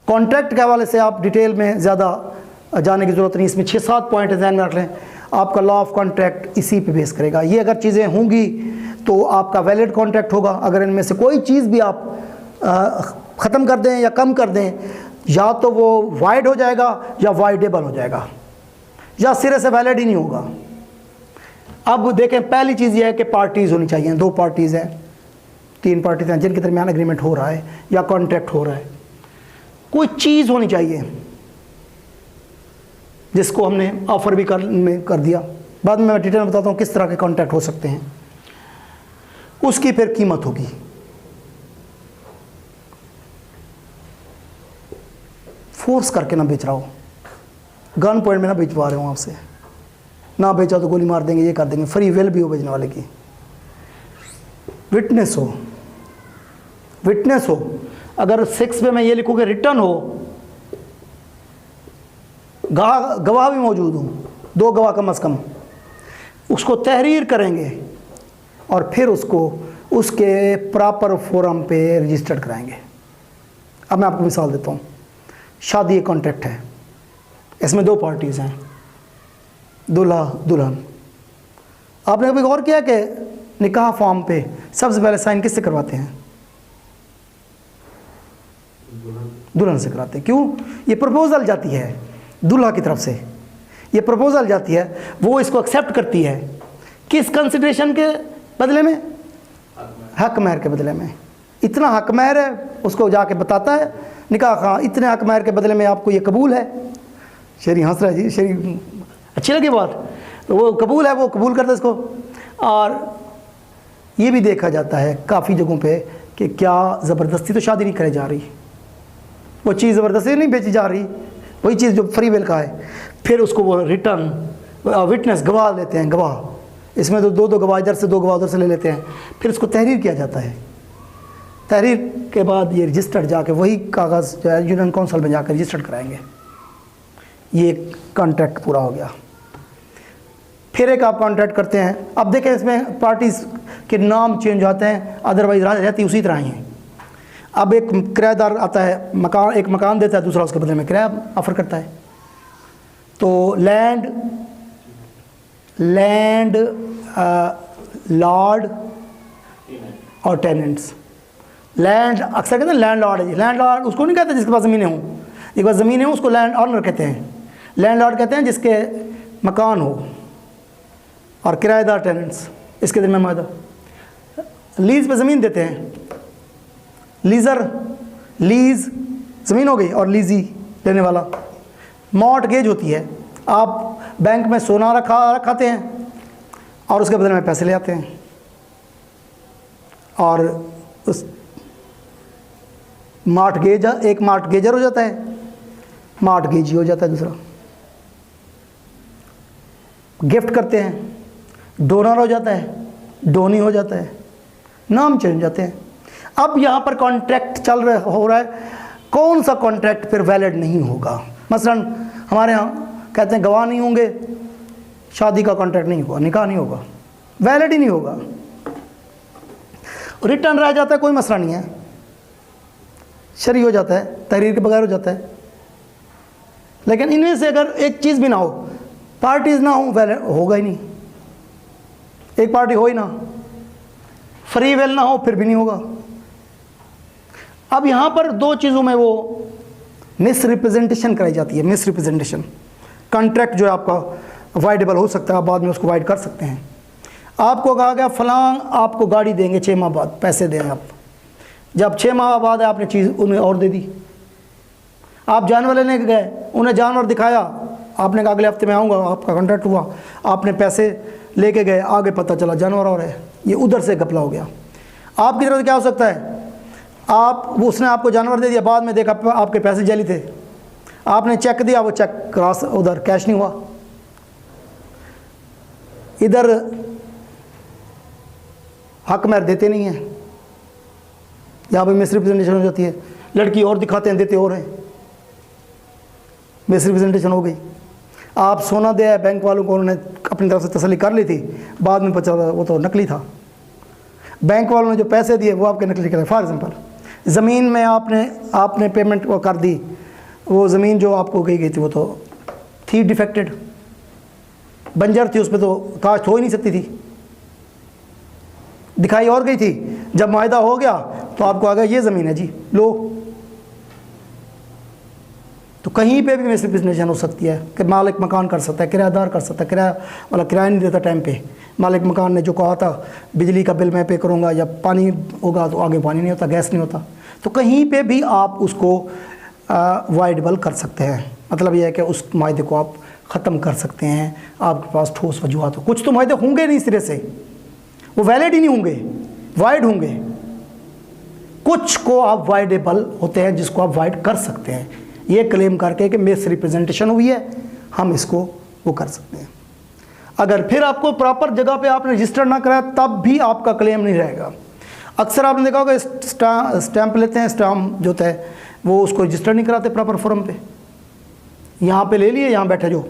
Contract के हवाले से आप डिटेल में ज़्यादा जाने की ज़रूरत नहीं, इसमें 6-7 पॉइंट ध्यान में रख लें। आपका लॉ ऑफ कॉन्ट्रैक्ट इसी पे बेस करेगा। ये अगर चीज़ें होंगी तो आपका वैलिड कॉन्ट्रैक्ट होगा। अगर इनमें से कोई चीज़ भी आप ख़त्म कर दें या कम कर दें, या तो वो वाइड हो जाएगा या वाइडेबल हो जाएगा, या सिरे से वैलिड ही नहीं होगा। अब देखें, पहली चीज़ ये है कि पार्टीज़ होनी चाहिए। 2 पार्टीज़ हैं, 3 पार्टीज़ हैं जिनके दरमियान एग्रीमेंट हो रहा है या कॉन्ट्रैक्ट हो रहा है। कोई चीज़ होनी चाहिए जिसको हमने ऑफ़र भी कर दिया। बाद में मैं डिटेल में बताता हूँ किस तरह के कॉन्ट्रैक्ट हो सकते हैं। उसकी फिर कीमत होगी। फोर्स करके ना बेच रहा हो, गन पॉइंट में ना बेचवा रहे हो आपसे, ना बेचा तो गोली मार देंगे, ये कर देंगे। फ्री विल भी हो बेचने वाले की। विटनेस हो, विटनेस हो। अगर 6 पे मैं ये लिखूँ कि रिटर्न हो, गवाह भी मौजूद हो, 2 गवाह कम अज़ कम, उसको तहरीर करेंगे और फिर उसको उसके प्रॉपर फोरम पे रजिस्टर्ड कराएंगे। अब मैं आपको मिसाल देता हूँ। शादी एक कॉन्ट्रैक्ट है, इसमें 2 पार्टीज़ हैं, दूल्हा दुल्हन। आपने कभी गौर किया कि निकाह फॉर्म पे सबसे पहले साइन किससे करवाते हैं? दुल्हन से कराते हैं। क्यों? ये प्रपोजल जाती है दूल्हा की तरफ से, ये प्रपोजल जाती है, वो इसको एक्सेप्ट करती है। किस कंसिडरेशन के बदले में? हक महर के बदले में। इतना हक महर है, उसको जाके बताता है निकाह खां, इतने हक महर के बदले में आपको ये कबूल है। शरी हंस रहा है जी, शरी अच्छी लगी बात, तो वो कबूल है, वो कबूल करता है इसको। और ये भी देखा जाता है काफ़ी जगहों पे कि क्या ज़बरदस्ती तो शादी नहीं कराई जा रही, वो चीज़ ज़बरदस्ती नहीं बेची जा रही, वही चीज़ जो फ्री विल का है। फिर उसको वो रिटर्न विटनेस गवाह लेते हैं, गवाह। इसमें तो 2 गवाह इधर से, 2 गवाह उधर से ले लेते हैं। फिर इसको तहरीर किया जाता है। तहरीर के बाद ये रजिस्टर्ड जाके वही कागज़ जो है यूनियन काउंसिल में जाकर रजिस्टर्ड कराएंगे। ये कॉन्ट्रैक्ट पूरा हो गया। फिर एक आप कॉन्ट्रैक्ट करते हैं। अब देखें, इसमें पार्टीज़ के नाम चेंज होते हैं, अदरवाइज रहती उसी तरह ही हैं। अब एक किराएदार आता है, मकान, एक मकान देता है, दूसरा उसके बदले में किराया ऑफ़र करता है। तो लैंड लॉर्ड और टेनेंट्स। लैंड अक्सर कहते हैं लैंड लॉर्ड है। लैंड लॉर्ड उसको नहीं कहते जिसके पास ज़मीनें हों, जिसके पास ज़मीनें हों उसको लैंड ऑनर कहते हैं। लैंड लॉर्ड कहते हैं जिसके मकान हो, और किराएदार टेनेंट्स इसके दरमियान मायदा। लीज़ पे ज़मीन देते हैं, लीज़र, लीज़ ज़मीन हो गई, और लीज़ी लेने वाला। मॉर्टगेज होती है, आप बैंक में सोना रखाते हैं और उसके बदले में पैसे ले आते हैं, और उस मॉर्टगेजर, एक मॉर्टगेजर हो जाता है, मॉर्टगेजी हो जाता है दूसरा। गिफ्ट करते हैं, डोनर हो जाता है, डोनी हो जाता है, नाम चेंज जाते हैं। अब यहाँ पर कॉन्ट्रैक्ट हो रहा है, कौन सा कॉन्ट्रैक्ट फिर वैलिड नहीं होगा? मसलन हमारे यहाँ कहते हैं गवाह नहीं होंगे, शादी का कॉन्ट्रैक्ट नहीं होगा, निकाह नहीं होगा, वैलिड ही नहीं होगा। रिटर्न रह जाता है, कोई मसला नहीं है, शरी हो जाता है, तहरीर के बगैर हो जाता है। लेकिन इनमें से अगर एक चीज़ भी ना हो, पार्टीज़ ना हो, वैलिड होगा ही नहीं। एक पार्टी हो ही ना, फ्री विल ना हो, फिर भी नहीं होगा। अब यहाँ पर 2 चीज़ों में वो मिस रिप्रेजेंटेशन कराई जाती है। मिस रिप्रेजेंटेशन, कॉन्ट्रैक्ट जो है आपका वाइडेबल हो सकता है, आप बाद में उसको वाइड कर सकते हैं। आपको कहा गया फलां आपको गाड़ी देंगे 6 माह बाद, पैसे दें आप। जब 6 माह बाद आपने चीज़ उन्हें और दे दी। आप जानवर लेने गए, उन्हें जानवर दिखाया, आपने कहा अगले हफ्ते में आऊँगा, आपका कॉन्ट्रैक्ट हुआ, आपने पैसे लेके गए, आगे पता चला जानवर और है, ये उधर से घपला हो गया। आपकी तरफ से क्या हो सकता है? उसने आपको जानवर दे दिया, बाद में देखा आपके पैसे जाली थे, आपने चेक दिया, वो चेक क्रॉस, उधर कैश नहीं हुआ, इधर हक महर देते नहीं हैं, यहाँ पर मिस रिप्रेजेंटेशन हो जाती है। लड़की और दिखाते हैं, देते और हैं, मिस रिप्रेजेंटेशन हो गई। आप सोना दिया है बैंक वालों को, उन्होंने अपनी तरफ से तसल्ली कर ली थी, बाद में पता चला वो तो नकली था। बैंक वालों ने जो पैसे दिए वो आपके नकली करे। फॉर एग्जांपल, ज़मीन में आपने पेमेंट वो कर दी, वो ज़मीन जो आपको कही गई थी वो तो थी डिफेक्टेड, बंजर थी, उस पर तो काश्त हो ही नहीं सकती थी, दिखाई और गई थी। जब मायदा हो गया तो आपको आ गया ये ज़मीन है जी, लो। तो कहीं पे भी मिसरिप्रेजेंटेशन हो सकती है कि मालिक मकान कर सकता है, किराएदार कर सकता है, किराया मतलब किराया नहीं देता टाइम पे, मालिक मकान ने जो कहा था बिजली का बिल मैं पे करूँगा, या पानी होगा तो आगे पानी नहीं होता, गैस नहीं होता, तो कहीं पे भी आप उसको वाइडेबल कर सकते हैं। मतलब यह है कि उस मायदे को आप ख़त्म कर सकते हैं, आपके पास ठोस वजूहत हो। कुछ तो मायदे होंगे नहीं सिरे से, वो वैलिड ही नहीं होंगे, वाइड होंगे। कुछ को आप वाइडेबल होते हैं जिसको आप वाइड कर सकते हैं, ये क्लेम करके कि मिस रिप्रेजेंटेशन हुई है, हम इसको वो कर सकते हैं। अगर फिर आपको प्रॉपर जगह पे आपने रजिस्टर ना कराया तब भी आपका क्लेम नहीं रहेगा। अक्सर आपने देखा होगा स्टैंप लेते हैं, स्टाम्प जो है वो उसको रजिस्टर नहीं कराते प्रॉपर फॉर्म पे, यहाँ पे ले लिए, यहाँ बैठे जो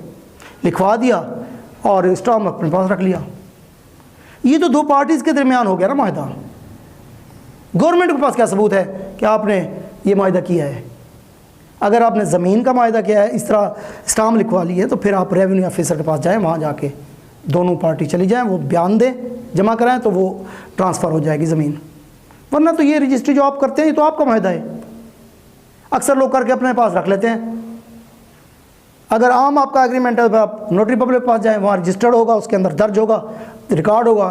लिखवा दिया और स्टाम्प अपने पास रख लिया। ये तो दो पार्टीज़ के दरमियान हो गया ना माहिदा। गवर्नमेंट के पास क्या सबूत है कि आपने ये माहिदा किया है? अगर आपने ज़मीन का माहिदा किया है, इस तरह स्टाम्प लिखवा ली है, तो फिर आप रेवेन्यू ऑफिसर के पास जाएं, वहाँ जाके दोनों पार्टी चली जाएं, वो बयान दें, जमा कराएं, तो वो ट्रांसफ़र हो जाएगी ज़मीन। वरना तो ये रजिस्ट्री जो आप करते हैं ये तो आपका माहिदा है, अक्सर लोग करके अपने पास रख लेते हैं। अगर आम आपका एग्रीमेंट है, आप नोटरी पब्लिक के पास जाएँ, वहाँ रजिस्टर्ड होगा, उसके अंदर दर्ज होगा, रिकॉर्ड होगा,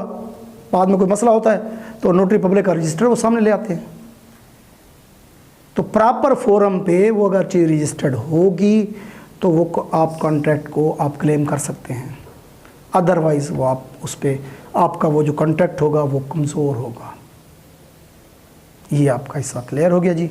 बाद में कोई मसला होता है तो नोटरी पब्लिक का रजिस्टर वो सामने ले आते हैं। तो प्रॉपर फोरम पे वो अगर चीज़ रजिस्टर्ड होगी तो वो आप कॉन्ट्रैक्ट को आप क्लेम कर सकते हैं, अदरवाइज़ वो आप उस पर आपका वो जो कॉन्ट्रैक्ट होगा वो कमज़ोर होगा। ये आपका हिस्सा क्लियर हो गया जी।